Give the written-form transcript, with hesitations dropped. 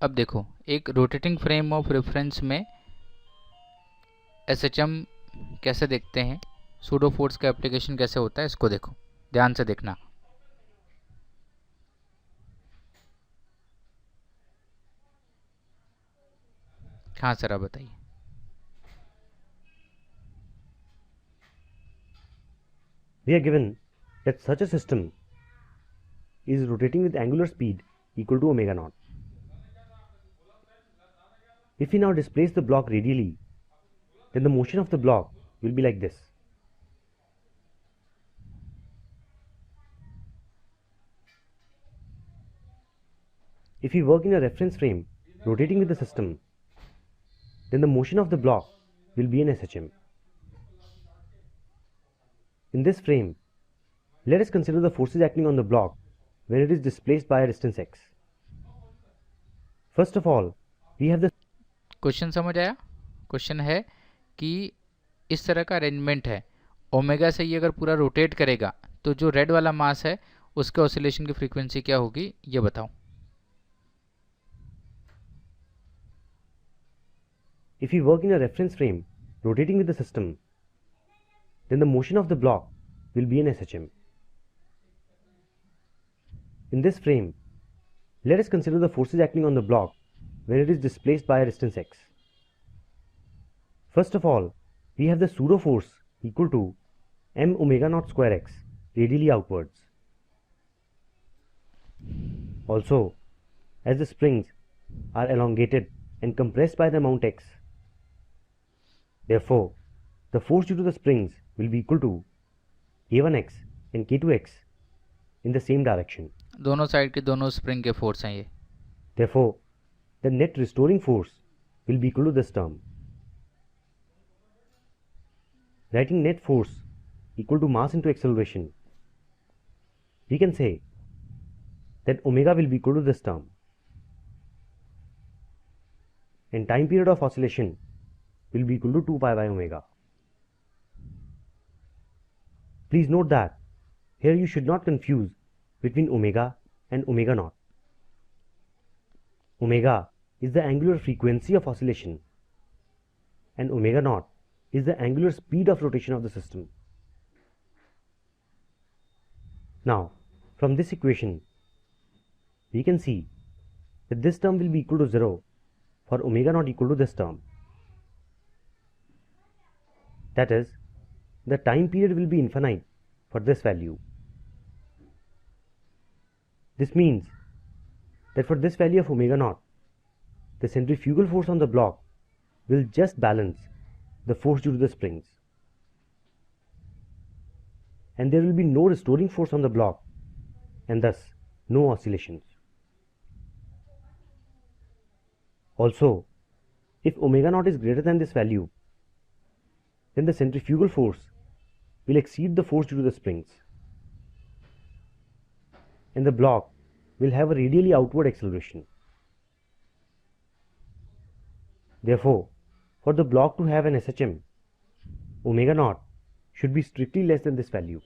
अब देखो, एक रोटेटिंग फ्रेम ऑफ रेफरेंस में एसएचएम कैसे देखते हैं, सूडो फोर्स का एप्लीकेशन कैसे होता है, इसको देखो, ध्यान से देखना। हाँ सर, आप बताइए। We are given that such a system is rotating with angular speed equal to omega naught. If we now displace the block radially, then the motion of the block will be like this. If we work in a reference frame rotating with the system, then the motion of the block will be an SHM. In this frame, let us consider the forces acting on the block when it is displaced by a distance x. First of all, we have the question समझ आया? Question है कि इस तरह का arrangement है, omega से ये अगर पूरा रोटेट करेगा तो जो रेड वाला मास है उसके ऑसिलेशन की फ्रीक्वेंसी क्या होगी, ये बताओ। If we work in a reference frame rotating with the system, then the motion of the block will be an SHM. In this frame, let us consider the forces acting on the block when it is displaced by a distance x. First of all, we have the pseudo force equal to m omega naught square x radially outwards. Also, as the springs are elongated and compressed by the amount x, therefore, the force due to the springs will be equal to k1x and k2x in the same direction. दोनों side के दोनों spring के force हैं ये। Therefore, the net restoring force will be equal to this term. Writing net force equal to mass into acceleration, we can say that omega will be equal to this term, and time period of oscillation will be equal to 2 pi by omega. Please note that here you should not confuse between omega and omega naught. Omega is the angular frequency of oscillation and omega naught is the angular speed of rotation of the system. Now, from this equation, we can see that this term will be equal to 0 for omega naught equal to this term. That is, the time period will be infinite for this value. This means that for this value of omega naught, the centrifugal force on the block will just balance the force due to the springs, and there will be no restoring force on the block and thus no oscillations. Also, if omega naught is greater than this value, then the centrifugal force will exceed the force due to the springs, and the block will have a radially outward acceleration. Therefore, for the block to have an SHM, omega naught should be strictly less than this value.